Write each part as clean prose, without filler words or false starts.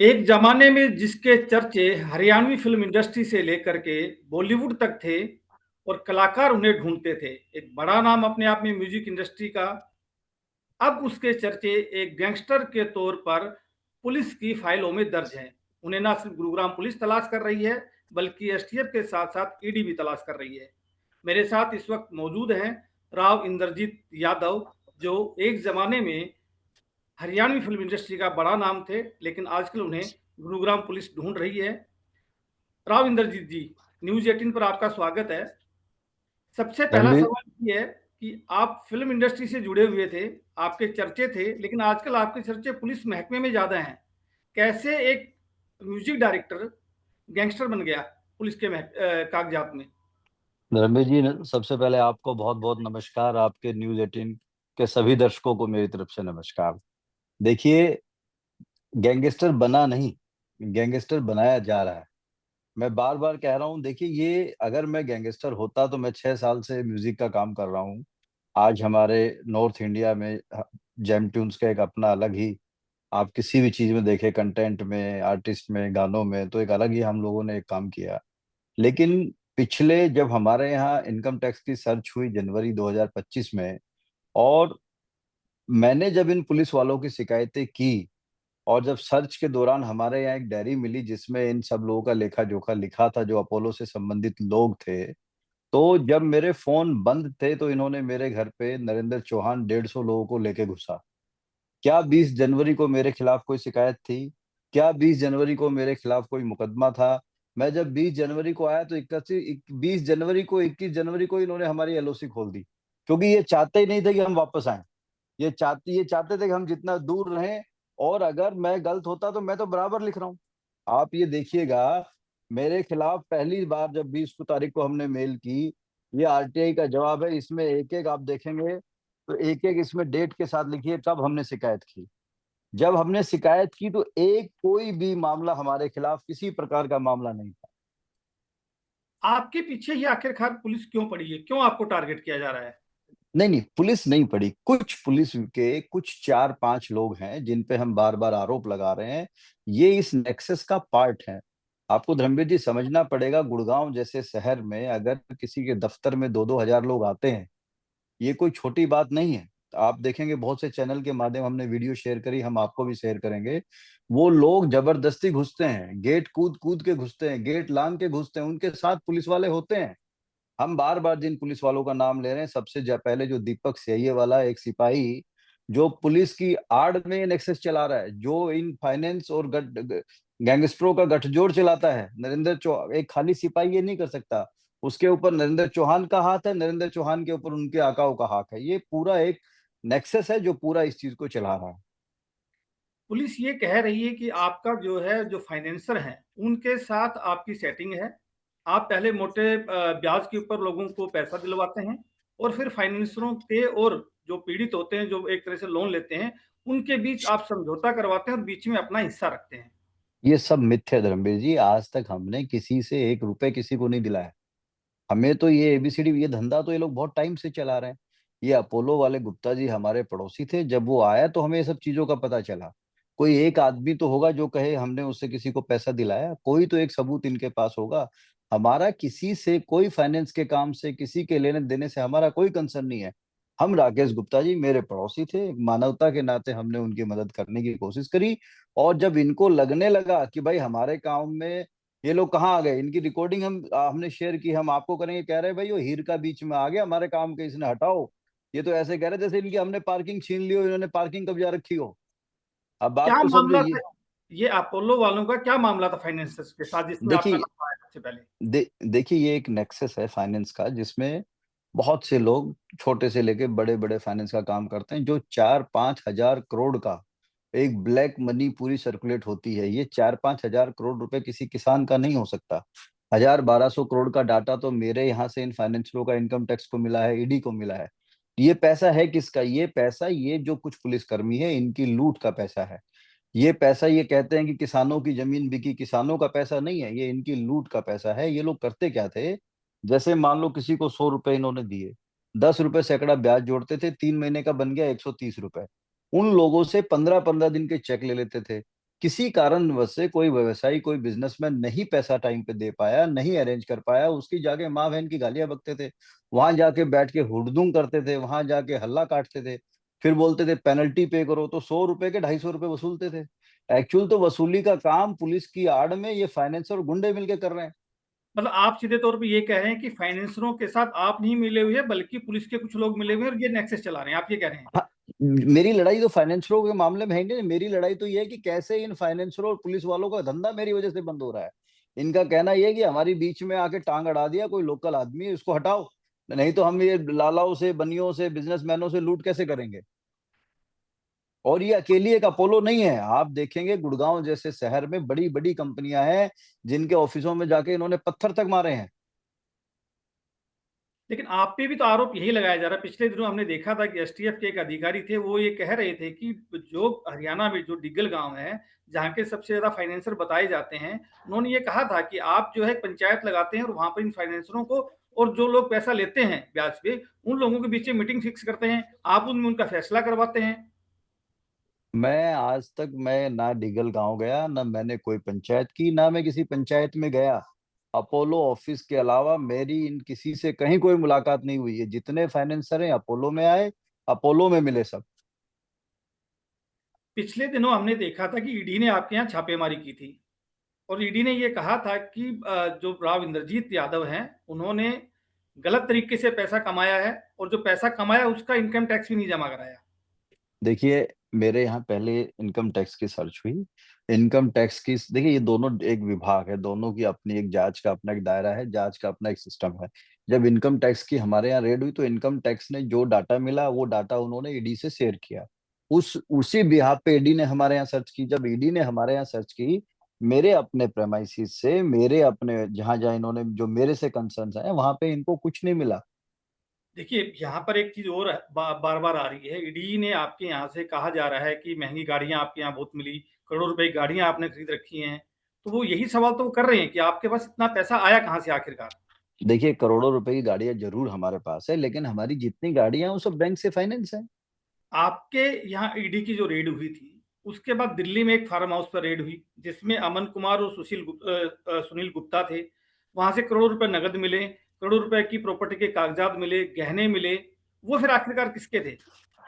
एक जमाने में जिसके चर्चे हरियाणवी फिल्म इंडस्ट्री से लेकर के बॉलीवुड तक थे और कलाकार उन्हें ढूंढते थे। एक बड़ा नाम अपने आप में म्यूजिक इंडस्ट्री का। अब उसके चर्चे एक गैंगस्टर के तौर पर पुलिस की फाइलों में दर्ज हैं। उन्हें ना सिर्फ गुरुग्राम पुलिस तलाश कर रही है, बल्कि एसटीएफ के साथ साथ ईडी भी तलाश कर रही है। मेरे साथ इस वक्त मौजूद हैं राव इंद्रजीत यादव, जो एक जमाने में हरियाणवी फिल्म इंडस्ट्री का बड़ा नाम थे, लेकिन आजकल उन्हें गुरुग्राम पुलिस ढूंढ रही है। राव इंद्रजीत जी, न्यूज 18 पर आपका स्वागत है। सबसे पहला रणबीर। सवाल ये है कि आप फिल्म इंडस्ट्री से जुड़े हुए थे, आपके चर्चे थे, लेकिन आजकल आपके चर्चे पुलिस महकमे में ज्यादा हैं। कैसे एक म्यूजिक डायरेक्टर गैंगस्टर बन गया पुलिस के कागजात में? रणबीर जी, सबसे पहले आपको बहुत बहुत नमस्कार। आपके न्यूज 18 के सभी दर्शकों को मेरी तरफ से नमस्कार। देखिए, गैंगस्टर बना नहीं, गैंगस्टर बनाया जा रहा है। मैं बार बार कह रहा हूँ, देखिए, ये अगर मैं गैंगस्टर होता तो मैं 6 साल से म्यूजिक का काम कर रहा हूँ। आज हमारे नॉर्थ इंडिया में जैम ट्यून्स का एक अपना अलग ही, आप किसी भी चीज में देखें, कंटेंट में, आर्टिस्ट में, गानों में, तो एक अलग ही हम लोगों ने एक काम किया। लेकिन पिछले, जब हमारे यहाँ इनकम टैक्स की सर्च हुई जनवरी 2025 में, और मैंने जब इन पुलिस वालों की शिकायतें की, और जब सर्च के दौरान हमारे यहाँ एक डायरी मिली जिसमें इन सब लोगों का लेखा जोखा लिखा था, जो अपोलो से संबंधित लोग थे, तो जब मेरे फोन बंद थे तो इन्होंने मेरे घर पे नरेंद्र चौहान 150 लोगों को लेके घुसा। क्या 20 जनवरी को मेरे खिलाफ कोई शिकायत थी? क्या 20 जनवरी को मेरे खिलाफ कोई मुकदमा था? मैं जब 20 जनवरी को आया तो 20 जनवरी को, 21 जनवरी को इन्होंने हमारी एलओसी खोल दी, क्योंकि ये चाहते ही नहीं थे कि हम वापस आए। ये चाहते थे कि हम जितना दूर रहें। और अगर मैं गलत होता तो मैं तो बराबर लिख रहा हूँ। आप ये देखिएगा, मेरे खिलाफ पहली बार जब 20 को तारीख को हमने मेल की, ये आरटीआई का जवाब है, इसमें एक एक आप देखेंगे तो एक एक इसमें डेट के साथ लिखिए कब हमने शिकायत की। जब हमने शिकायत की तो एक कोई भी मामला हमारे खिलाफ, किसी प्रकार का मामला नहीं था। आपके पीछे ही आखिरकार पुलिस क्यों पड़ी है? क्यों आपको टारगेट किया जा रहा है? नहीं नहीं, पुलिस नहीं पड़ी। कुछ पुलिस के कुछ 4-5 लोग हैं जिन पे हम बार बार आरोप लगा रहे हैं। ये इस नेक्सस का पार्ट है। आपको धर्मवीर जी समझना पड़ेगा, गुड़गांव जैसे शहर में अगर किसी के दफ्तर में 2-2 हजार लोग आते हैं, ये कोई छोटी बात नहीं है। आप देखेंगे बहुत से चैनल के माध्यम, हमने वीडियो शेयर करी, हम आपको भी शेयर करेंगे। वो लोग जबरदस्ती घुसते हैं, गेट कूद कूद के घुसते हैं, गेट लांग के घुसते हैं, उनके साथ पुलिस वाले होते हैं। हम बार बार जिन पुलिस वालों का नाम ले रहे हैं, सबसे पहले जो दीपक सियाये वाला एक सिपाही, जो पुलिस की आड़ में नेक्सस चला रहा है, जो इन फाइनेंस और गैंगस्टरों का गठजोड़ चलाता है, एक खाली सिपाही ये नहीं कर सकता। उसके ऊपर नरेंद्र चौहान का हाथ है, नरेंद्र चौहान के ऊपर उनके आकाओं का हाथ है। ये पूरा एक नेक्सस है जो पूरा इस चीज को चला रहा है। पुलिस ये कह रही है कि आपका जो है, जो फाइनेंसर हैं, उनके साथ आपकी सेटिंग है। आप पहले मोटे ब्याज के ऊपर लोगों को पैसा दिलवाते हैं, और फिर फाइनेंसरों के और जो पीड़ित होते हैं, जो एक तरह से लोन लेते हैं, उनके बीच आप समझौता करवाते हैं और बीच में अपना हिस्सा रखते हैं। ये सब मिथ्या है धर्मवीर जी। आज तक हमने किसी से 1 रुपए किसी को नहीं दिलाया। हमें तो ये एबीसीडी, ये धंधा तो ये लोग बहुत टाइम से चला रहे हैं। ये अपोलो वाले गुप्ता जी हमारे पड़ोसी थे, जब वो आया तो हमें ये सब चीजों का पता चला। कोई एक आदमी तो होगा जो कहे हमने उससे किसी को पैसा दिलाया, कोई तो एक सबूत इनके पास होगा। हमारा किसी से कोई फाइनेंस के काम से, किसी के लेने देने से हमारा कोई कंसर्न नहीं है। हम, राकेश गुप्ता जी मेरे पड़ोसी थे, मानवता के नाते हमने उनकी मदद करने की कोशिश करी। और जब इनको लगने लगा कि भाई हमारे काम में ये लोग कहाँ आ गए, इनकी रिकॉर्डिंग हमने शेयर की, हम आपको करेंगे, कह रहे भाई वो हीर का बीच में आ गया हमारे काम के, इसने हटाओ। ये तो ऐसे कह रहे जैसे इनकी हमने पार्किंग छीन ली हो, इन्होंने पार्किंग कब्जा रखी हो। अब बात क्या को समझो मामला ये। था? ये अपोलो वालों का क्या मामला था फाइनेंसर्स के साथ, जिसमें आपका देखिए, नाम आया सबसे पहले? देखिए, ये एक नेक्सस है फाइनेंस का, जिसमें बहुत से लोग छोटे से लेके बड़े बड़े फाइनेंस का काम करते हैं। जो 4-5 हजार करोड़ का एक ब्लैक मनी पूरी सर्कुलेट होती है, ये 4-5 हजार करोड़ रुपए किसी किसान का नहीं हो सकता। 1,000-1,200 करोड़ का डाटा तो मेरे यहाँ से इन फाइनेंसरों का इनकम टैक्स को मिला है, ईडी को मिला है। ये पैसा है किसका? ये पैसा, ये जो कुछ पुलिसकर्मी है, इनकी लूट का पैसा है। ये पैसा, ये कहते हैं कि किसानों की जमीन बिकी, किसानों का पैसा नहीं है, ये इनकी लूट का पैसा है। ये लोग करते क्या थे, जैसे मान लो किसी को 100 रुपए इन्होंने दिए, 10 रुपए सैकड़ा ब्याज जोड़ते थे, 3 महीने का बन गया 130 रुपए। उन लोगों से 15-15 दिन के चेक ले लेते थे किसी कारणवश से कोई व्यवसायी, कोई बिजनेसमैन नहीं पैसा टाइम पे दे पाया, नहीं अरेंज कर पाया, उसकी जाके माँ बहन की गालियां बकते थे, वहां जाके बैठ के हुड़दुंग करते थे, वहां जाके हल्ला काटते थे, फिर बोलते थे पेनल्टी पे करो, तो 100 रुपए के 250 रुपए वसूलते थे। एक्चुअल तो वसूली का काम पुलिस की आड़ में ये फाइनेंसर और गुंडे मिलके कर रहे हैं। मतलब आप सीधे तौर पे ये कह रहे हैं कि फाइनेंसरों के साथ आप नहीं मिले हुए हैं, बल्कि पुलिस के कुछ लोग मिले हुए हैं और ये नेक्सस चला रहे हैं, आप ये कह रहे हैं? हाँ, मेरी लड़ाई तो फाइनेंसरों के मामले में है नहीं, मेरी लड़ाई तो ये है कि कैसे इन फाइनेंसरों और पुलिस वालों का धंधा मेरी वजह से बंद हो रहा है। इनका कहना यह है कि हमारी बीच में आके टांग अड़ा दिया कोई लोकल आदमी है, इसको हटाओ, नहीं तो हम ये लालाओं से, बनियों से, बिजनेसमैनों से लूट कैसे करेंगे। और ये अकेली एक अपोलो नहीं है, आप देखेंगे गुड़गांव जैसे शहर में बड़ी बड़ी कंपनियां हैं जिनके ऑफिसों में जाके इन्होंने पत्थर तक मारे हैं। लेकिन आप पे भी तो आरोप यही लगाया जा रहा है। पिछले दिनों हमने देखा था कि एसटीएफ के एक अधिकारी थे, वो ये कह रहे थे कि जो हरियाणा में जो डिग्गल गांव है, जहाँ के सबसे ज्यादा फाइनेंसर बताए जाते हैं, उन्होंने ये कहा था कि आप जो है पंचायत लगाते हैं और वहां पर इन फाइनेंसरों को और जो लोग पैसा लेते हैं ब्याज पे, उन लोगों के बीच में मीटिंग फिक्स करते हैं, आप उनमें उनका फैसला करवाते हैं। मैं आज तक मैं ना डिगल गांव गया, ना मैंने कोई पंचायत की, ना मैं किसी पंचायत में गया। अपोलो ऑफिस के अलावा मेरी इन किसी से कहीं कोई मुलाकात नहीं हुई है। जितने फाइनेंसर हैं अपोलो में आए, अपोलो में मिले सब। पिछले दिनों हमने देखा था कि ईडी ने आपके यहाँ छापेमारी की थी और ईडी ने ये कहा था कि जो राव इंद्रजीत यादव हैं, उन्होंने गलत तरीके से पैसा कमाया है और जो पैसा कमाया उसका इनकम टैक्स भी नहीं जमा कराया। देखिए, मेरे यहाँ पहले इनकम टैक्स की सर्च हुई। इनकम टैक्स की, देखिए ये दोनों एक विभाग है, दोनों की अपनी एक जांच का अपना एक दायरा है, जांच का अपना एक सिस्टम है। जब इनकम टैक्स की हमारे यहाँ रेड हुई तो इनकम टैक्स ने जो डाटा मिला वो डाटा उन्होंने ईडी से शेयर किया। उसी बिहाफ पे ईडी ने हमारे यहाँ सर्च की। जब ईडी ने हमारे यहाँ सर्च की, मेरे अपने प्रेमाइसिस से, मेरे अपने जहां जहां इन्होंने जो मेरे से कंसर्न्स है, वहां पे इनको कुछ नहीं मिला। देखिए, यहाँ पर एक चीज और बार बार आ रही है। ईडी ने आपके यहाँ से कहा जा रहा है कि महंगी गाड़ियां आपके यहाँ बहुत मिली, करोड़ों रुपए की गाड़ियां आपने खरीद रखी हैं। तो वो यही सवाल तो वो कर रहे हैं कि आपके पास इतना पैसा आया कहाँ से आखिरकार। देखिए, करोड़ों रुपए की गाड़ियां जरूर हमारे पास है, लेकिन हमारी जितनी गाड़ियां हैं वो सब बैंक से फाइनेंस है। आपके यहाँ ईडी की जो रेड हुई थी, उसके बाद दिल्ली में एक फार्म हाउस पर रेड हुई, जिसमें अमन कुमार और सुनील गुप्ता थे। वहां से करोड़ों रुपए नगद मिले, करोड़ों रुपए की प्रॉपर्टी के कागजात मिले, गहने मिले। वो फिर आखिरकार किसके थे?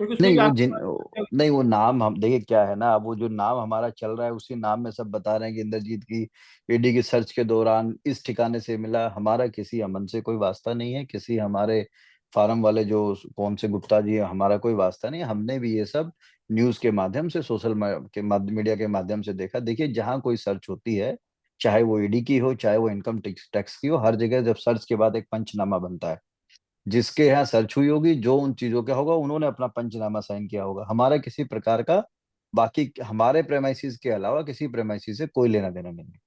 क्योंकि उसमें नहीं भी वो आपके जिन पास। नहीं, वो नाम हम देखिए क्या है ना, अब वो जो नाम हमारा चल रहा है उसी नाम में सब बता रहे हैं कि इंद्रजीत की ईडी की सर्च के दौरान इस ठिकाने से मिला। हमारा किसी अमन से कोई वास्ता नहीं है, किसी हमारे फार्म वाले जो कौन से गुप्ता जी है, हमारा कोई वास्ता नहीं है। हमने भी ये सब न्यूज के माध्यम से, मीडिया के माध्यम से देखा। देखिए, जहां कोई सर्च होती है, चाहे वो ईडी की हो, चाहे वो इनकम टैक्स की हो, हर जगह जब सर्च के बाद एक पंचनामा बनता है। जिसके यहाँ सर्च हुई होगी, जो उन चीजों का होगा, उन्होंने अपना पंचनामा साइन किया होगा। हमारा किसी प्रकार का, बाकी हमारे प्रेमाइसिस के अलावा किसी प्रेमाइसिस से कोई लेना देना नहीं है।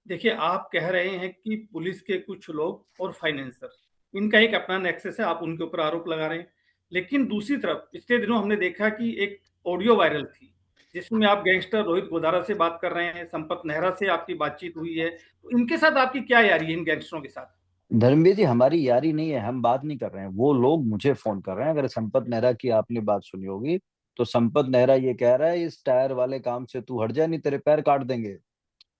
देखिए, आप कह रहे हैं कि पुलिस के कुछ लोग और फाइनेंसर, इनका एक अपना नेक्सस है, आप उनके ऊपर आरोप लगा रहे हैं। लेकिन दूसरी तरफ पिछले दिनों हमने देखा कि एक ऑडियो वायरल थी, जिसमें आप गैंगस्टर रोहित गोदारा से बात कर रहे हैं, संपत नेहरा से आपकी बातचीत हुई है। तो इनके साथ आपकी क्या यारी है, इन गैंगस्टरों के साथ? धर्मवीर जी, हमारी यारी नहीं है, हम बात नहीं कर रहे हैं, वो लोग मुझे फोन कर रहे हैं। अगर संपत नेहरा की आपने बात सुनी होगी, तो संपत नेहरा ये कह रहा है इस टायर वाले काम से तू हट जाए, नहीं तेरे पैर काट देंगे।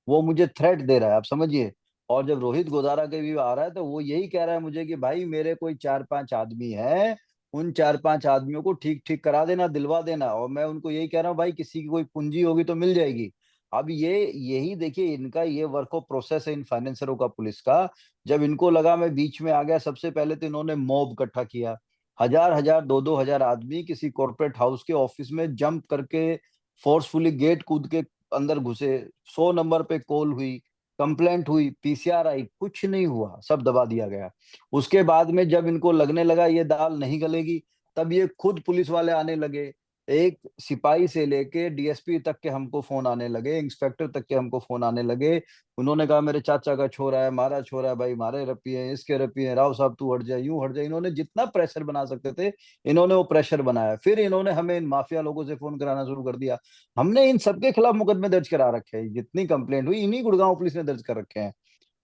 वो मुझे थ्रेट दे रहा है, आप समझिए। और जब रोहित गोदारा के भी आ रहा है तो वो यही कह रहा है मुझे कि भाई मेरे कोई 4-5 आदमी हैं, उन 4-5 आदमियों को ठीक ठीक करा देना, दिलवा देना। और मैं उनको यही कह रहा हूँ, भाई किसी की कोई पूंजी होगी तो मिल जाएगी। अब ये यही देखिए, इनका ये वर्क ऑफ प्रोसेस है इन फाइनेंसरों का, पुलिस का। जब इनको लगा मैं बीच में आ गया, सबसे पहले तो इन्होंने मॉब इकट्ठा किया। हजार हजार, 2-2 हजार आदमी किसी कॉर्पोरेट हाउस के ऑफिस में जंप करके, फोर्सफुली गेट कूद के अंदर घुसे। 100 नंबर पे कॉल हुई, कंप्लेंट हुई, पीसीआर आई, कुछ नहीं हुआ, सब दबा दिया गया। उसके बाद में जब इनको लगने लगा ये दाल नहीं गलेगी, तब ये खुद पुलिस वाले आने लगे। एक सिपाही से लेके डीएसपी तक के हमको फोन आने लगे, इंस्पेक्टर तक के हमको फोन आने लगे। उन्होंने कहा मेरे चाचा का छोरा है, मारा छोरा है, भाई मारे रपिए, इसके रपिए, राव साहब तू हट जाए, यूं हट जाए। इन्होंने जितना प्रेशर बना सकते थे, इन्होंने वो प्रेशर बनाया। फिर इन्होंने हमें इन माफिया लोगों से फोन कराना शुरू कर दिया। हमने इन सबके खिलाफ मुकदमे दर्ज करा रखे हैं, जितनी कंप्लेंट हुई इन्हीं गुड़गांव पुलिस ने दर्ज कर रखे हैं।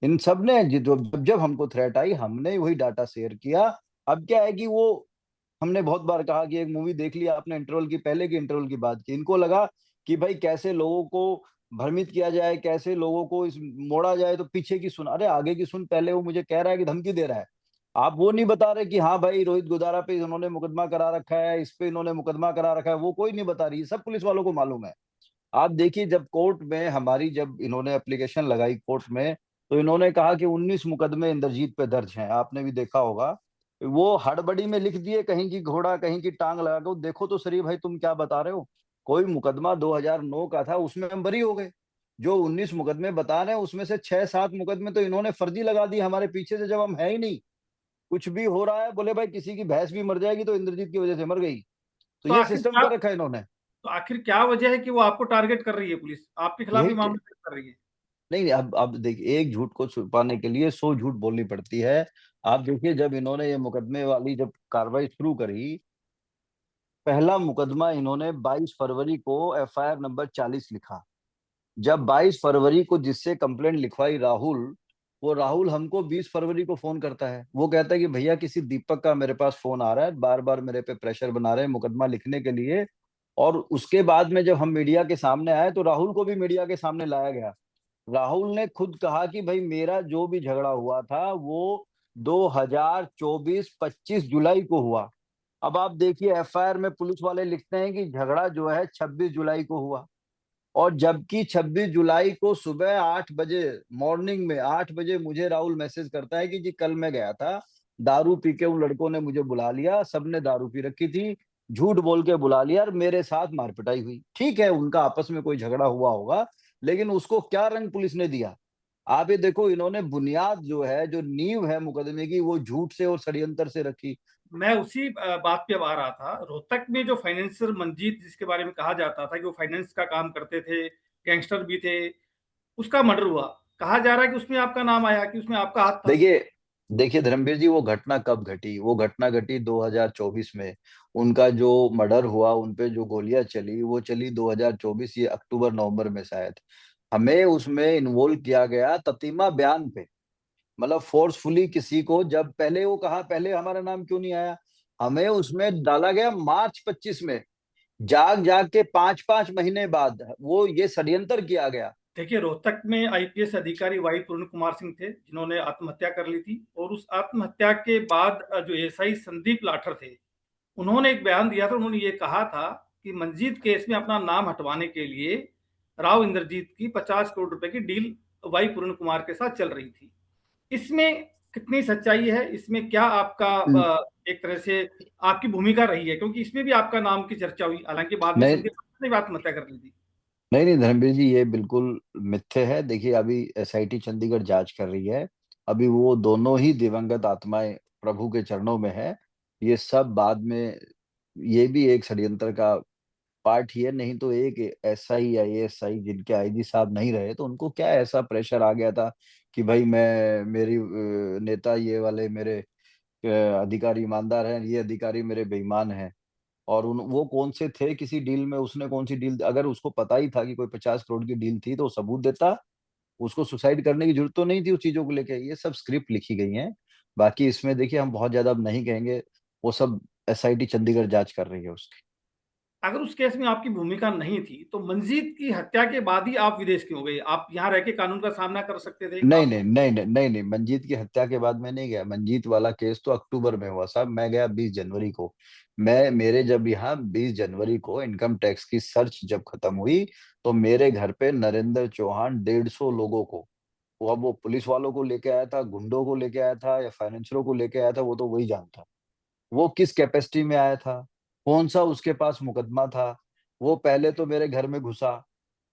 इन सब ने जो जब जब हमको थ्रेट आई, हमने वही डाटा शेयर किया। अब क्या है कि वो, हमने बहुत बार कहा कि एक मूवी देख लिया आपने, इंटरवल की पहले की इंटरवल की बात की, इनको लगा कि भाई कैसे लोगों को भ्रमित किया जाए, कैसे लोगों को इस मोड़ा जाए। तो पीछे की सुन, अरे आगे की सुन। पहले वो मुझे कह रहा है कि धमकी दे रहा है, आप वो नहीं बता रहे कि हाँ भाई रोहित गोदारा पे इन्होंने मुकदमा करा रखा है, इस पे इन्होंने मुकदमा करा रखा है, वो कोई नहीं बता रही है, सब पुलिस वालों को मालूम है। आप देखिए, जब कोर्ट में हमारी, जब इन्होंने एप्लीकेशन लगाई कोर्ट में, तो इन्होंने कहा कि 19 मुकदमे इंद्रजीत पे दर्ज हैं। आपने भी देखा होगा, वो हड़बड़ी में लिख दिए, कहीं की घोड़ा कहीं की टांग लगा के। देखो तो सही भाई, तुम क्या बता रहे हो। कोई मुकदमा 2009 का था, उसमें हम बरी हो गए। जो 19 मुकदमे बता रहे हैं, उसमें से 6-7 मुकदमे तो इन्होंने फर्जी लगा दिए हमारे पीछे से, जब हम है ही नहीं। कुछ भी हो रहा है, बोले भाई किसी की भैंस भी मर जाएगी तो इंद्रजीत की वजह से मर गई। तो तो ये आखिर सिस्टम क्या कर रखा है इन्होंने। तो आखिर क्या वजह है कि वो आपको टारगेट कर रही है, पुलिस आपके खिलाफ भी यही, मामला दर्ज कर रही है? नहीं अब देखिए, एक झूठ को छुपाने के लिए 100 झूठ बोलनी पड़ती है। आप देखिए, जब इन्होंने ये मुकदमे वाली जब कार्रवाई शुरू करी, पहला मुकदमा इन्होंने 22 फरवरी को एफआईआर नंबर 40 लिखा। जब 22 फरवरी को जिससे कंप्लेंट लिखवाई राहुल, वो राहुल हमको 20 फरवरी को फोन करता है। वो कहता है कि भैया किसी दीपक का मेरे पास फोन आ रहा है, बार बार मेरे पे प्रेशर बना रहे हैं मुकदमा लिखने के लिए। और उसके बाद में जब हम मीडिया के सामने आए, तो राहुल को भी मीडिया के सामने लाया गया। राहुल ने खुद कहा कि भाई मेरा जो भी झगड़ा हुआ था वो 2024 25 जुलाई को हुआ। अब आप देखिए, एफआईआर में पुलिस वाले लिखते हैं कि झगड़ा जो है 26 जुलाई को हुआ। और जबकि 26 जुलाई को सुबह 8 बजे, मॉर्निंग में 8 बजे मुझे राहुल मैसेज करता है कि जी कल मैं गया था, दारू पी के उन लड़कों ने मुझे बुला लिया, सबने दारू पी रखी थी, झूठ बोल के बुला लिया और मेरे साथ मारपिटाई हुई। ठीक है, उनका आपस में कोई झगड़ा हुआ होगा, लेकिन उसको क्या रंग पुलिस ने दिया। आप ये देखो, इन्होंने बुनियाद जो है, जो नींव है मुकदमे की, वो झूठ से और षड्यंत्र से रखी। मैं उसी बात पे अब आ रहा था। रोहतक में जो फाइनेंसर मंजीत, जिसके बारे में कहा जाता था कि वो फाइनेंस का काम करते थे, गैंगस्टर भी थे, उसका मर्डर हुआ। कहा जा रहा है कि उसमें आपका नाम आया, कि उसमें आपका हाथ था। देखिए देखिए धर्मवीर जी, वो घटना कब घटी? वो घटना घटी 2024 में। उनका जो मर्डर हुआ, उनपे जो गोलियां चली, वो चली 2024, ये अक्टूबर नवंबर में शायद। हमें उसमें इन्वॉल्व किया गया ततीमा बयान पे, मतलब फोर्सफुली किसी को, जब पहले वो कहा, पहले हमारा नाम क्यों नहीं आया? हमें उसमें डाला गया मार्च 25 में, जाग जाग के 5-5 महीने बाद वो ये षड्यंत्र किया गया। देखिए, रोहतक में आईपीएस अधिकारी वाई पूर्ण कुमार सिंह थे, जिन्होंने आत्महत्या कर ली थी। और उस आत्महत्या के बाद जो एसआई संदीप लाठर थे, उन्होंने एक बयान दिया था। उन्होंने ये कहा था कि मंजीत केस में अपना नाम हटवाने के लिए राव इंद्रजीत की 50 करोड़ रुपए की डील वाई पूर्ण कुमार के साथ चल रही थी। इसमें कितनी सच्चाई है? इसमें क्या आपका एक तरह से आपकी भूमिका रही है? क्योंकि इसमें भी आपका नाम की चर्चा हुई, हालांकि बाद में नहीं संदीप ने भी आत्महत्या कर ली थी। नहीं नहीं धर्मवीर जी, ये बिल्कुल मिथ्य है। देखिए, अभी एसआईटी चंडीगढ़ जांच कर रही है। अभी वो दोनों ही दिवंगत आत्माएं प्रभु के चरणों में है। ये सब बाद में, ये भी एक षड्यंत्र का पार्ट ही है। नहीं तो एक एसआई आईएएसआई जिनके आईजी साहब नहीं रहे, तो उनको क्या ऐसा प्रेशर आ गया था कि भाई मैं, मेरी नेता ये वाले मेरे अधिकारी ईमानदार हैं, ये अधिकारी मेरे बेईमान हैं। और उन वो कौन से थे किसी डील में, उसने कौन सी डील, अगर उसको पता ही था कि कोई 50 करोड़ की डील थी तो वो सबूत देता। उसको सुसाइड करने की जरूरत तो नहीं थी उस चीजों को लेके। ये सब स्क्रिप्ट लिखी गई है। बाकी इसमें देखिए, हम बहुत ज्यादा अब नहीं कहेंगे। वो सब एसआईटी चंडीगढ़ जांच कर रही है उसकी। अगर उस केस में आपकी भूमिका नहीं थी, तो मंजीत की हत्या के बाद ही आप विदेश क्यों गए? आप यहाँ रह के कानून का सामना कर सकते थे। नहीं आप नहीं नहीं नहीं नहीं नहीं, मंजीत की हत्या के बाद मैं नहीं गया। मंजीत वाला केस तो अक्टूबर में हुआ साहब, मैं गया 20 जनवरी को। मैं, मेरे जब यहाँ 20 जनवरी को इनकम टैक्स की सर्च जब खत्म हुई, तो मेरे घर पे नरेंद्र चौहान 150 लोगों को, वो अब वो पुलिस वालों को लेके आया था, गुंडों को लेके आया था या फाइनेंसरों को लेके आया था, वो तो वही जानता। वो किस कैपेसिटी में आया था, कौन सा उसके पास मुकदमा था। वो पहले तो मेरे घर में घुसा,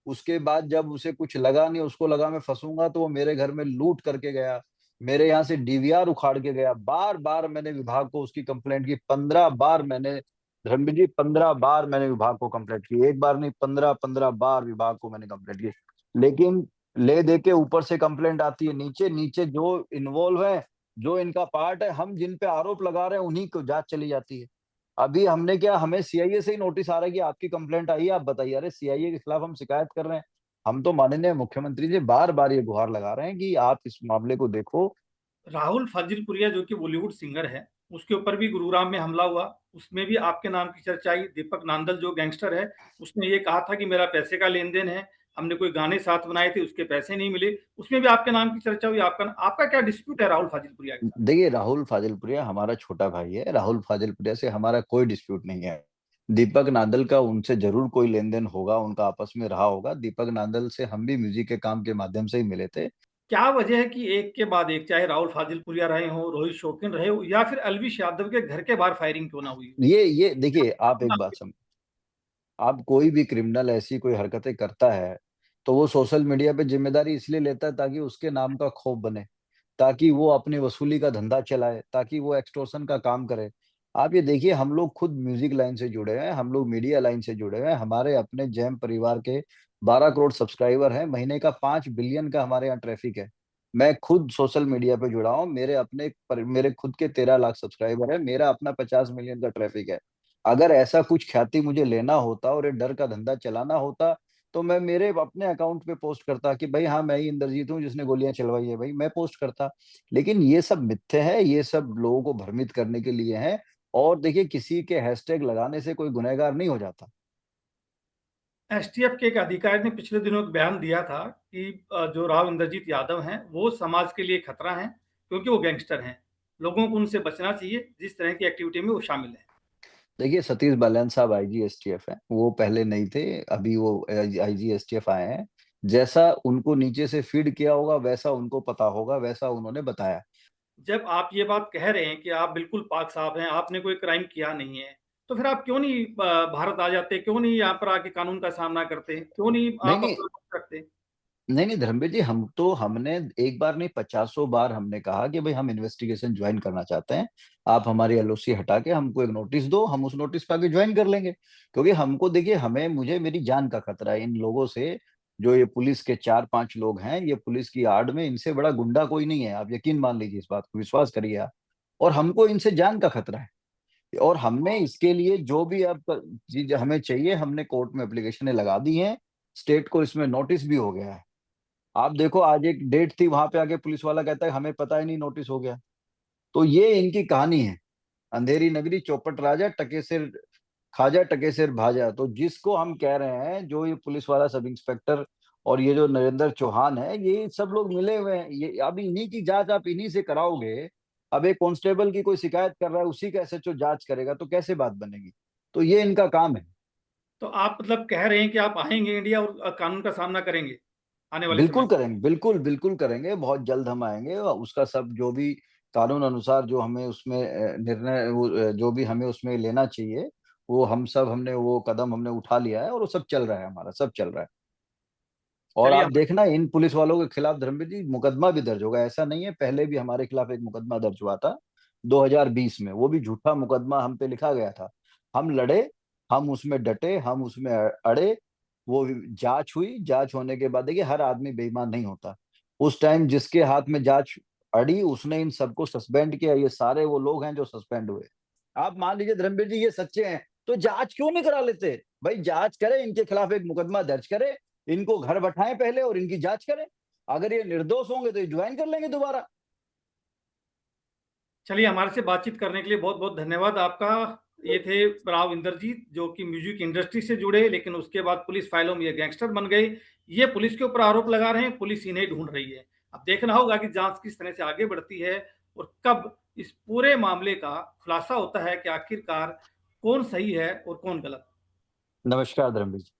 उसके बाद जब उसे कुछ लगा नहीं, उसको लगा मैं फंसूंगा, तो वो मेरे घर में लूट करके गया, मेरे यहाँ से डीवीआर उखाड़ के गया। बार बार मैंने विभाग को उसकी कंप्लेंट की, 15 बार मैंने, धर्मवीर जी 15 बार मैंने विभाग को कंप्लेंट की। एक बार नहीं, 15 15 बार विभाग को मैंने कंप्लेंट की। लेकिन ले दे के ऊपर से कंप्लेंट आती है, नीचे नीचे जो इन्वॉल्व है, जो इनका पार्ट है, हम जिन पे आरोप लगा रहे हैं, उन्हीं को जांच चली जाती है। अभी हमने क्या, हमें सीआईए से ही नोटिस आ रहा है कि आपकी कंप्लेंट आई है, आप बताइए। अरे सीआईए के खिलाफ हम शिकायत कर रहे हैं। हम तो माननीय मुख्यमंत्री जी बार बार ये गुहार लगा रहे हैं कि आप इस मामले को देखो। राहुल फाजिलपुरिया, जो कि बॉलीवुड सिंगर है, उसके ऊपर भी गुरुग्राम में हमला हुआ। उसमें भी आपके नाम की चर्चा आई। दीपक नांदल जो गैंगस्टर है, उसने ये कहा था कि मेरा पैसे का लेन-देन है, हमने कोई गाने साथ बनाए थे, उसके पैसे नहीं मिले। उसमें भी आपके नाम की चर्चा हुई। आपका क्या डिस्प्यूट है राहुल फाजिलपुरिया के साथ? देखिए, राहुल फाजिलपुरिया हमारा छोटा भाई है। राहुल फाजिलपुरिया से हमारा कोई डिस्प्यूट नहीं है। दीपक नांदल का उनसे जरूर कोई लेन देन होगा, उनका आपस में रहा होगा। दीपक नांदल से हम भी म्यूजिक के काम के माध्यम से ही मिले थे। क्या वजह है कि एक के बाद एक, चाहे राहुल फाजिलपुरिया रहे हों, रोहित शौकीन रहे हो या फिर अलविश यादव के घर के बाहर फायरिंग क्यों ना हुई हो? ये देखिए, आप एक बात समझ, आप कोई भी क्रिमिनल ऐसी कोई हरकतें करता है तो वो सोशल मीडिया पे जिम्मेदारी इसलिए लेता है ताकि उसके नाम का खौफ बने, ताकि वो अपनी वसूली का धंधा चलाए, ताकि वो एक्सटॉर्शन का काम करे। आप ये देखिए, हम लोग खुद म्यूजिक लाइन से जुड़े हैं, हम लोग मीडिया लाइन से जुड़े हैं। हमारे अपने जैम परिवार के 12 करोड़ सब्सक्राइबर हैं, महीने का 5 बिलियन का हमारे यहाँ ट्रैफिक है। मैं खुद सोशल मीडिया पे जुड़ा हूँ, मेरे खुद के 13 लाख सब्सक्राइबर है, मेरा अपना 50 मिलियन का ट्रैफिक है। अगर ऐसा कुछ ख्याति मुझे लेना होता और ये डर का धंधा चलाना होता, तो मैं मेरे अपने अकाउंट पे पोस्ट करता कि भाई हाँ, मैं ही इंद्रजीत हूँ जिसने गोलियां चलवाई है, भाई मैं पोस्ट करता। लेकिन ये सब मिथ्ये है, ये सब लोगों को भ्रमित करने के लिए है। और देखिए, किसी के हैशटैग लगाने से कोई गुनहगार नहीं हो जाता। एसटीएफ के एक अधिकारी ने पिछले दिनों एक बयान दिया था कि जो राव इंद्रजीत यादव हैं, वो समाज के लिए खतरा हैं क्योंकि वो गैंगस्टर हैं। लोगों को उनसे बचना चाहिए, जिस तरह की एक्टिविटी में वो शामिल हैं। देखिए, सतीश बालन साहब आईजी एसटीएफ हैं, वो पहले नहीं थे, अभी वो आईजी एसटीएफ आए हैं। जैसा उनको नीचे से फीड किया होगा वैसा उनको पता होगा, वैसा उन्होंने बताया। जब आप ये बात कह रहे हैं कि आप बिल्कुल पाक साफ हैं, आपने कोई क्राइम किया नहीं है, तो फिर आप क्यों नहीं भारत आ जाते? क्यों नहीं यहाँ पर आके कानून का सामना करते? क्यों नहीं नहीं आप नहीं, अपना पक्ष रखते? नहीं धर्मवीर जी, हमने एक बार नहीं, 50 बार हमने कहा कि भाई हम इन्वेस्टिगेशन ज्वाइन करना चाहते हैं। आप हमारी एलओसी हटा के हमको एक नोटिस दो, हम उस नोटिस पे आगे ज्वाइन कर लेंगे। क्योंकि हमको देखिए, हमें मुझे मेरी जान का खतरा है इन लोगों से। जो ये पुलिस के 4-5 लोग हैं, ये पुलिस की आड़ में, इनसे बड़ा गुंडा कोई नहीं है। आप यकीन मान लीजिए, इस बात को विश्वास करिए आप। और हमको इनसे जान का खतरा है। और हमने इसके लिए जो भी अब चीज हमें चाहिए, हमने कोर्ट में एप्लीकेशन लगा दी है। स्टेट को इसमें नोटिस भी हो गया है। आप देखो, आज एक डेट थी, वहां पे आके पुलिस वाला कहता है हमें पता ही नहीं, नोटिस हो गया। तो ये इनकी कहानी है। अंधेरी नगरी चौपट राजा, टके सिर खाजा, टके सिर भाजा। तो जिसको हम कह रहे हैं, जो ये पुलिस वाला सब इंस्पेक्टर और ये जो नरेंद्र चौहान है, ये सब लोग मिले हुए हैं। ये अब इन्हीं की जांच आप इन्हीं से कराओगे। अब एक कांस्टेबल की कोई शिकायत कर रहा है, उसी का एसएचओ जांच करेगा, तो कैसे बात बनेगी? तो ये इनका काम है। तो आप मतलब कह रहे हैं कि आप आएँगे इंडिया और कानून का सामना करेंगे, आने वाले समय बिल्कुल में? करेंगे, बिल्कुल बिल्कुल करेंगे। बहुत जल्द हम आएंगे और उसका सब जो भी कानून अनुसार जो हमें उसमें निर्णय, जो भी हमें उसमें लेना चाहिए, वो हमने वो कदम हमने उठा लिया है और वो सब चल रहा है, हमारा सब चल रहा है। और चलिए आप हम देखना, इन पुलिस वालों के खिलाफ धर्मवीर जी मुकदमा भी दर्ज होगा। ऐसा नहीं है, पहले भी हमारे खिलाफ एक मुकदमा दर्ज हुआ था 2020 में। वो भी झूठा मुकदमा हम पे लिखा गया था। हम लड़े, हम उसमें डटे, हम उसमें अड़े। वो जांच हुई, जांच होने के बाद देखिए, हर आदमी बेईमान नहीं होता। उस टाइम जिसके हाथ में जांच अड़ी, उसने इन सबको सस्पेंड किया। ये सारे वो लोग हैं जो सस्पेंड हुए। आप मान लीजिए धर्मवीर जी, ये सच्चे हैं, तो जांच क्यों नहीं करा लेते? भाई जांच करें, इनके खिलाफ एक मुकदमा दर्ज करें, इनको घर बैठाएं पहले और इनकी जांच करें। अगर ये निर्दोष होंगे तो ये ज्वाइन कर लेंगे दोबारा। चलिए हमारे से बातचीत करने के लिए बहुत-बहुत धन्यवाद आपका। ये थे राव इंद्रजीत जो कि म्यूज़िक इंडस्ट्री से जुड़े लेकिन उसके बाद पुलिस फाइलों में ये गैंगस्टर बन गए। ये पुलिस के ऊपर आरोप लगा रहे हैं, पुलिस इन्हें ढूँढ रही है। अब देखना होगा कि जाँच किस तरह से आगे बढ़ती है और कब इस पूरे मामले का खुलासा होता है कि आखिरकार कौन सही है और कौन गलत। नमस्कार धर्मवीर जी।